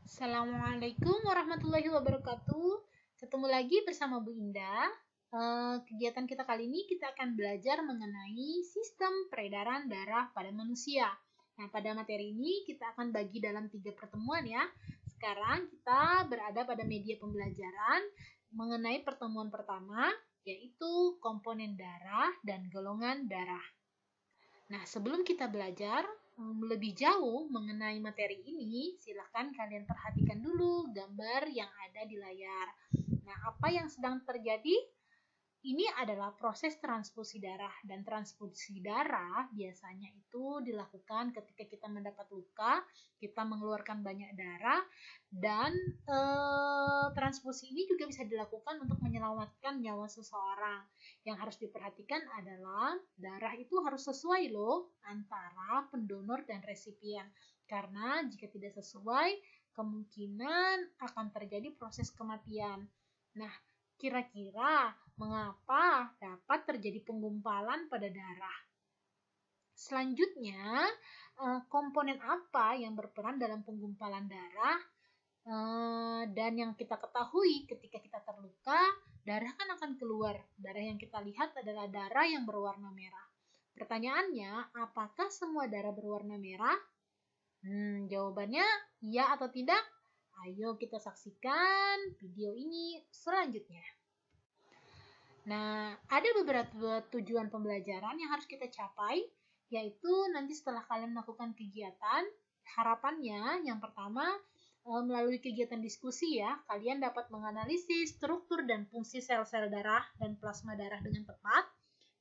Assalamualaikum warahmatullahi wabarakatuh. Ketemu lagi bersama Bu Indah. Kegiatan kita kali ini kita akan belajar mengenai sistem peredaran darah pada manusia. Nah, pada materi ini kita akan bagi dalam 3 pertemuan ya. Sekarang kita berada pada media pembelajaran mengenai pertemuan pertama, yaitu komponen darah dan golongan darah. Nah, sebelum kita belajar lebih jauh mengenai materi ini, silakan kalian perhatikan dulu gambar yang ada di layar. Nah, apa yang sedang terjadi? Ini adalah proses transfusi darah, dan transfusi darah biasanya itu dilakukan ketika kita mendapat luka, kita mengeluarkan banyak darah, dan transfusi ini juga bisa dilakukan untuk menyelamatkan nyawa seseorang. Yang harus diperhatikan adalah darah itu harus sesuai loh antara pendonor dan resipien, karena jika tidak sesuai, kemungkinan akan terjadi proses kematian. Nah, kira-kira mengapa dapat terjadi penggumpalan pada darah? Selanjutnya, komponen apa yang berperan dalam penggumpalan darah? Dan yang kita ketahui ketika kita terluka, darah kan akan keluar. Darah yang kita lihat adalah darah yang berwarna merah. Pertanyaannya, apakah semua darah berwarna merah? Jawabannya iya atau tidak? Ayo kita saksikan video ini selanjutnya. Nah, ada beberapa tujuan pembelajaran yang harus kita capai, yaitu nanti setelah kalian melakukan kegiatan, harapannya yang pertama, melalui kegiatan diskusi ya, kalian dapat menganalisis struktur dan fungsi sel-sel darah dan plasma darah dengan tepat.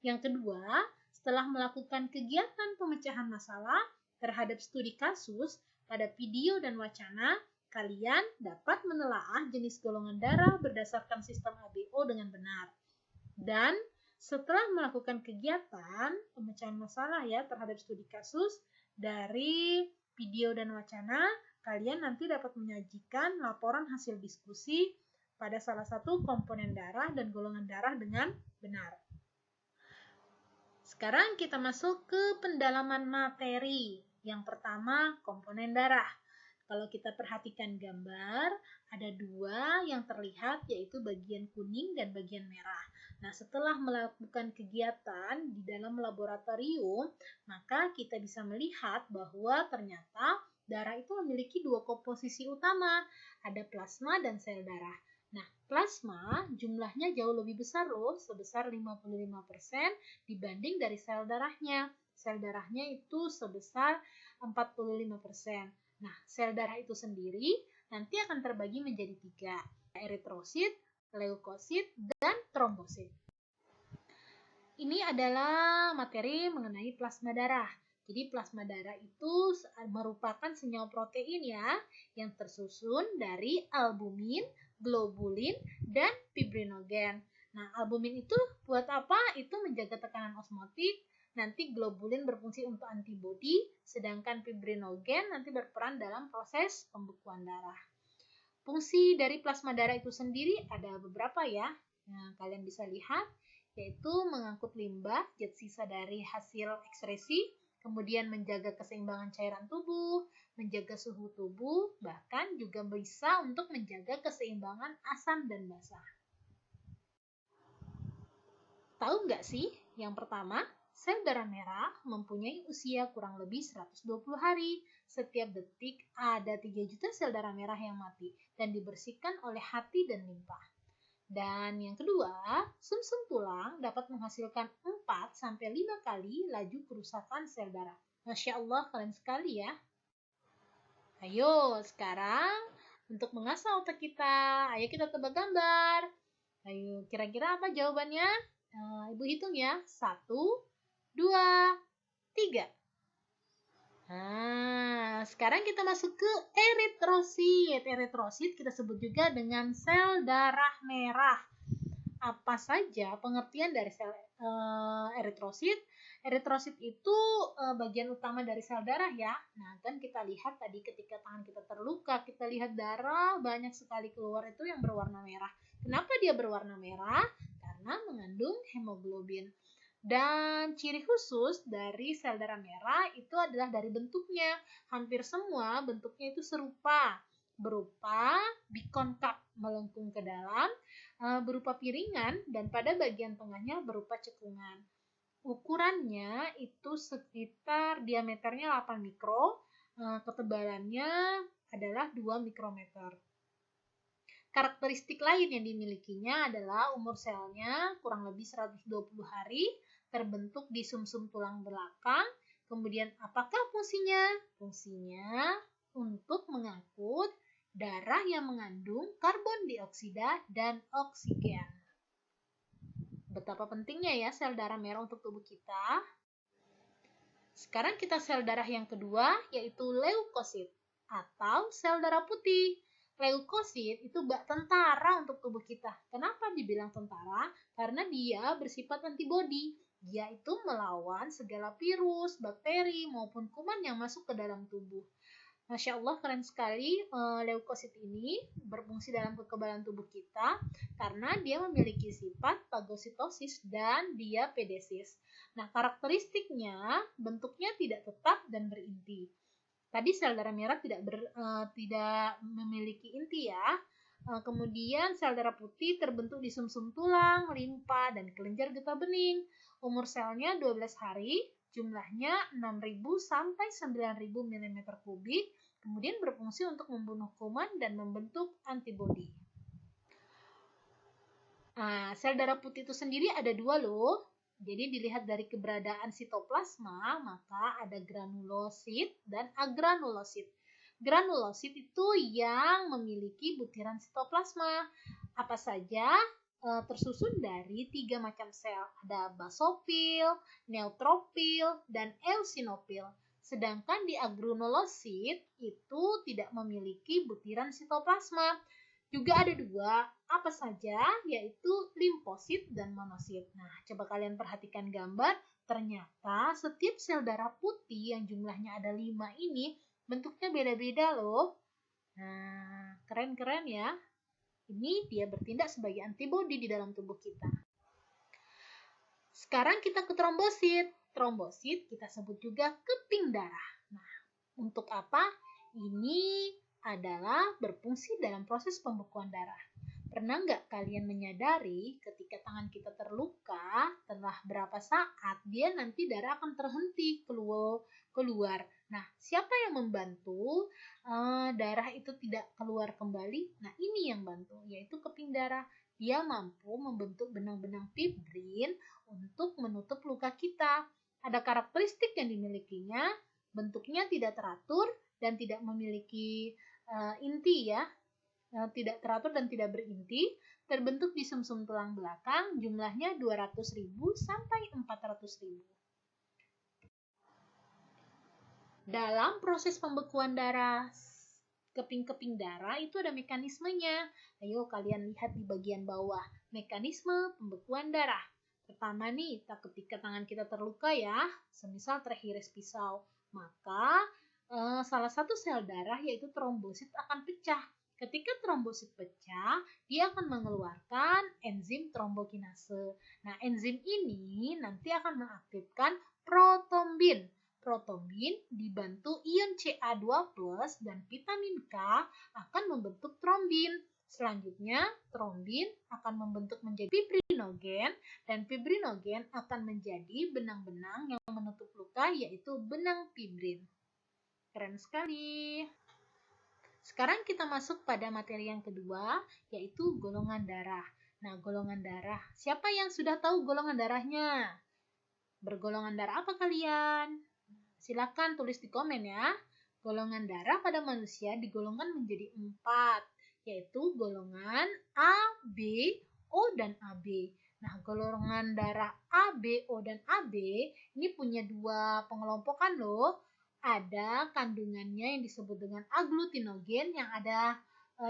Yang kedua, setelah melakukan kegiatan pemecahan masalah terhadap studi kasus pada video dan wacana, kalian dapat menelaah jenis golongan darah berdasarkan sistem ABO dengan benar. Dan setelah melakukan kegiatan pemecahan masalah ya terhadap studi kasus dari video dan wacana, kalian nanti dapat menyajikan laporan hasil diskusi pada salah satu komponen darah dan golongan darah dengan benar. Sekarang kita masuk ke pendalaman materi. Yang pertama, komponen darah. Kalau kita perhatikan gambar, ada dua yang terlihat, yaitu bagian kuning dan bagian merah. Nah, setelah melakukan kegiatan di dalam laboratorium, maka kita bisa melihat bahwa ternyata darah itu memiliki dua komposisi utama, ada plasma dan sel darah. Nah, plasma jumlahnya jauh lebih besar loh, sebesar 55% dibanding dari sel darahnya. Sel darahnya itu sebesar 45%. Nah, sel darah itu sendiri nanti akan terbagi menjadi 3, eritrosit, leukosit, dan trombosit. Ini adalah materi mengenai plasma darah. Jadi plasma darah itu merupakan senyawa protein ya, yang tersusun dari albumin, globulin, dan fibrinogen. Nah, albumin itu buat apa? Itu menjaga tekanan osmotik. Nanti globulin berfungsi untuk antibodi, sedangkan fibrinogen nanti berperan dalam proses pembekuan darah. Fungsi dari plasma darah itu sendiri ada beberapa ya. Nah, kalian bisa lihat, yaitu mengangkut limbah, zat sisa dari hasil ekskresi, kemudian menjaga keseimbangan cairan tubuh, menjaga suhu tubuh, bahkan juga bisa untuk menjaga keseimbangan asam dan basa. Tahu nggak sih? Yang pertama, sel darah merah mempunyai usia kurang lebih 120 hari. Setiap detik ada 3 juta sel darah merah yang mati dan dibersihkan oleh hati dan limpa. Dan yang kedua, sumsum tulang dapat menghasilkan 4-5 kali laju kerusakan sel darah. Masya Allah, keren sekali ya. Ayo, sekarang untuk mengasah otak kita, ayo kita tebak gambar. Ayo, kira-kira apa jawabannya? Ibu hitung ya. 1, 2, 3. Nah, sekarang kita masuk ke eritrosit. Eritrosit kita sebut juga dengan sel darah merah. Apa saja pengertian dari sel eritrosit? Eritrosit itu bagian utama dari sel darah ya. Nah, kan kita lihat tadi ketika tangan kita terluka, kita lihat darah banyak sekali keluar itu yang berwarna merah. Kenapa dia berwarna merah? Karena mengandung hemoglobin. Dan ciri khusus dari sel darah merah itu adalah dari bentuknya. Hampir semua bentuknya itu serupa. berupa bikonkav melengkung ke dalam, berupa piringan, dan pada bagian tengahnya berupa cekungan. Ukurannya itu sekitar diameternya 8 mikro, ketebalannya adalah 2 mikrometer. Karakteristik lain yang dimilikinya adalah umur selnya kurang lebih 120 hari, terbentuk di sumsum tulang belakang. Kemudian apakah fungsinya? Fungsinya untuk mengangkut darah yang mengandung karbon dioksida dan oksigen. Betapa pentingnya ya sel darah merah untuk tubuh kita. Sekarang kita sel darah yang kedua, yaitu leukosit atau sel darah putih. Leukosit itu bak tentara untuk tubuh kita. Kenapa dibilang tentara? Karena dia bersifat antibodi. Dia itu melawan segala virus, bakteri, maupun kuman yang masuk ke dalam tubuh. Masya Allah, keren sekali leukosit ini berfungsi dalam kekebalan tubuh kita karena dia memiliki sifat fagositosis dan diapedesis. Nah, karakteristiknya bentuknya tidak tetap dan berinti. Tadi sel darah merah tidak memiliki inti ya. Kemudian sel darah putih terbentuk di sumsum tulang, limpa, dan kelenjar getah bening. Umur selnya 12 hari, jumlahnya 6.000 sampai 9.000 mm kubik, kemudian berfungsi untuk membunuh kuman dan membentuk antibodi. Nah, sel darah putih itu sendiri ada dua loh. Jadi dilihat dari keberadaan sitoplasma, maka ada granulosit dan agranulosit. Granulosit itu yang memiliki butiran sitoplasma. Apa saja? Tersusun dari 3 macam sel. Ada basofil, neutrofil, dan eosinofil. Sedangkan di agranulosit itu tidak memiliki butiran sitoplasma. Juga ada dua, apa saja, yaitu limfosit dan monosit. Nah, coba kalian perhatikan gambar, ternyata setiap sel darah putih yang jumlahnya ada 5 ini, bentuknya beda-beda loh. Nah, keren-keren ya. Ini dia bertindak sebagai antibodi di dalam tubuh kita. Sekarang kita ke trombosit. Trombosit kita sebut juga keping darah. Nah, untuk apa? Ini adalah berfungsi dalam proses pembekuan darah. Pernah nggak kalian menyadari ketika tangan kita terluka, setelah berapa saat dia nanti darah akan terhenti keluar. Nah, siapa yang membantu darah itu tidak keluar kembali? Nah, ini yang bantu, yaitu keping darah. Dia mampu membentuk benang-benang fibrin untuk menutup luka kita. Ada karakteristik yang dimilikinya, bentuknya tidak teratur dan tidak memiliki inti ya, tidak teratur dan tidak berinti, terbentuk di sumsum tulang belakang, jumlahnya 200.000 sampai 400.000. Dalam proses pembekuan darah, keping-keping darah itu ada mekanismenya. Ayo kalian lihat di bagian bawah, mekanisme pembekuan darah. Pertama nih, ketika tangan kita terluka ya, semisal terhiris pisau, maka salah satu sel darah yaitu trombosit akan pecah. Ketika trombosit pecah, dia akan mengeluarkan enzim trombokinase. Nah, enzim ini nanti akan mengaktifkan protombin. Protombin dibantu ion Ca2+ dan vitamin K akan membentuk trombin. Selanjutnya, trombin akan membentuk menjadi fibrinogen dan fibrinogen akan menjadi benang-benang yang menutup luka yaitu benang fibrin. Keren sekali. Sekarang kita masuk pada materi yang kedua, yaitu golongan darah. Nah, golongan darah. Siapa yang sudah tahu golongan darahnya? Bergolongan darah apa kalian? Silakan tulis di komen ya. Golongan darah pada manusia digolongkan menjadi 4, yaitu golongan A, B, O, dan AB. Nah, golongan darah A, B, O, dan AB ini punya 2 pengelompokan loh. Ada kandungannya yang disebut dengan aglutinogen, yang ada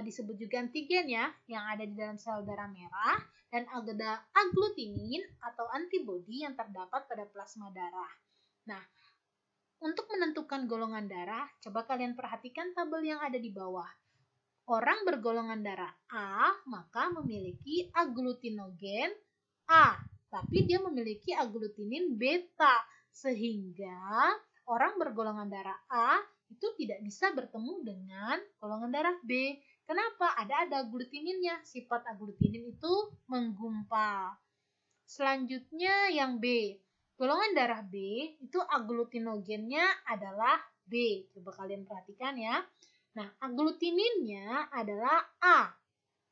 disebut juga antigen ya, yang ada di dalam sel darah merah, dan ada agglutinin atau antibodi yang terdapat pada plasma darah. Nah, untuk menentukan golongan darah, coba kalian perhatikan tabel yang ada di bawah. Orang bergolongan darah A, maka memiliki agglutinogen A, tapi dia memiliki agglutinin beta, sehingga orang bergolongan darah A itu tidak bisa bertemu dengan golongan darah B. Kenapa? Ada aglutininnya. Sifat aglutinin itu menggumpal. Selanjutnya yang B. Golongan darah B itu aglutinogennya adalah B. Coba kalian perhatikan ya. Nah, aglutininnya adalah A,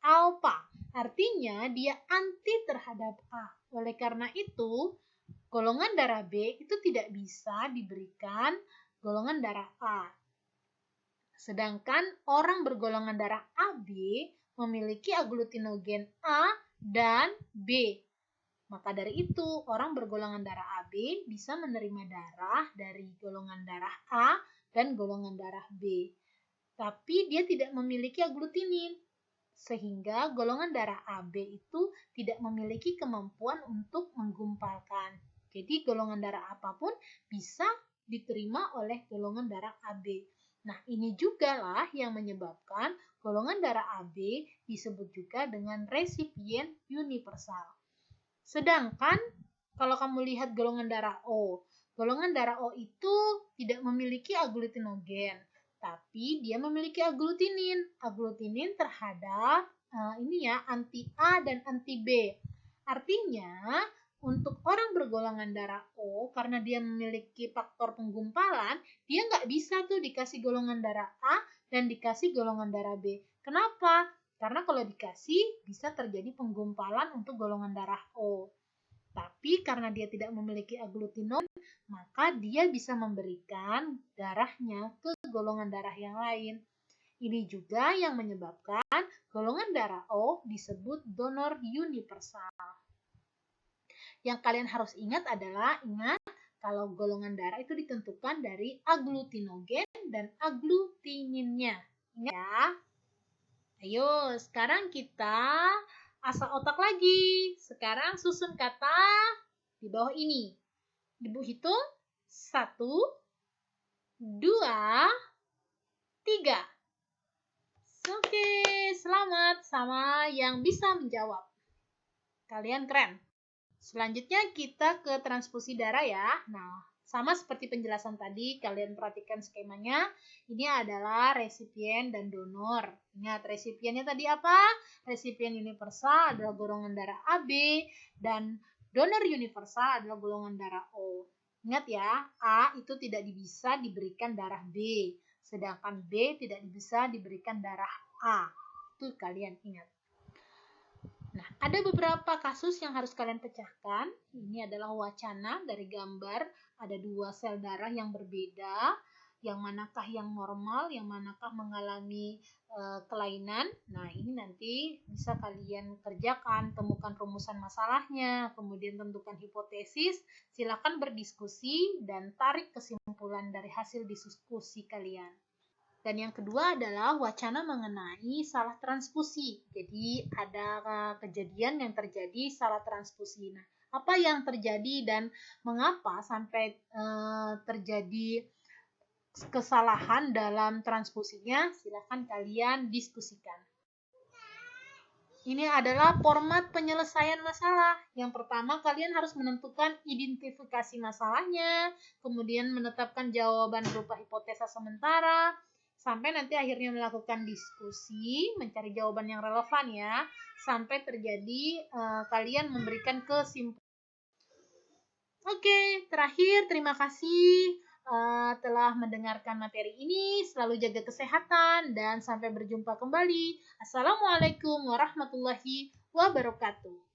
alfa. Artinya dia anti terhadap A. Oleh karena itu, golongan darah B itu tidak bisa diberikan golongan darah A. Sedangkan orang bergolongan darah AB memiliki aglutinogen A dan B. Maka dari itu, orang bergolongan darah AB bisa menerima darah dari golongan darah A dan golongan darah B. Tapi dia tidak memiliki aglutinin, sehingga golongan darah AB itu tidak memiliki kemampuan untuk menggumpalkan. Jadi golongan darah apapun bisa diterima oleh golongan darah AB. Nah, ini juga lah yang menyebabkan golongan darah AB disebut juga dengan resipien universal. Sedangkan kalau kamu lihat golongan darah O itu tidak memiliki aglutinogen, tapi dia memiliki aglutinin. Aglutinin terhadap anti A dan anti B. Artinya untuk orang bergolongan darah O, karena dia memiliki faktor penggumpalan, dia nggak bisa tuh dikasih golongan darah A dan dikasih golongan darah B. Kenapa? Karena kalau dikasih bisa terjadi penggumpalan untuk golongan darah O. Tapi karena dia tidak memiliki aglutinin, maka dia bisa memberikan darahnya ke golongan darah yang lain. Ini juga yang menyebabkan golongan darah O disebut donor universal. Yang kalian harus ingat adalah, kalau golongan darah itu ditentukan dari aglutinogen dan aglutininnya. Ingat ya. Ayo, sekarang kita asal otak lagi. Sekarang susun kata di bawah ini. Ibu hitung 1, 2, 3. Oke, selamat sama yang bisa menjawab. Kalian keren. Selanjutnya kita ke transfusi darah ya. Nah, sama seperti penjelasan tadi, kalian perhatikan skemanya. Ini adalah resipien dan donor. Ingat, resipiennya tadi apa? Resipien universal adalah golongan darah AB dan donor universal adalah golongan darah O. Ingat ya, A itu tidak bisa diberikan darah B, sedangkan B tidak bisa diberikan darah A. Itu kalian ingat. Nah, ada beberapa kasus yang harus kalian pecahkan. Ini adalah wacana dari gambar. Ada 2 sel darah yang berbeda. Yang manakah yang normal, yang manakah mengalami kelainan. Nah, ini nanti bisa kalian kerjakan. Temukan rumusan masalahnya, kemudian tentukan hipotesis. Silakan berdiskusi dan tarik kesimpulan dari hasil diskusi kalian. Dan yang kedua adalah wacana mengenai salah transfusi. Jadi ada kejadian yang terjadi salah transfusi. Nah, apa yang terjadi dan mengapa sampai terjadi kesalahan dalam transfusinya? Silakan kalian diskusikan. Ini adalah format penyelesaian masalah. Yang pertama, kalian harus menentukan identifikasi masalahnya, kemudian menetapkan jawaban berupa hipotesa sementara, sampai nanti akhirnya melakukan diskusi, mencari jawaban yang relevan ya, sampai terjadi kalian memberikan kesimpulan. Oke, terakhir terima kasih telah mendengarkan materi ini. Selalu jaga kesehatan dan sampai berjumpa kembali. Assalamualaikum warahmatullahi wabarakatuh.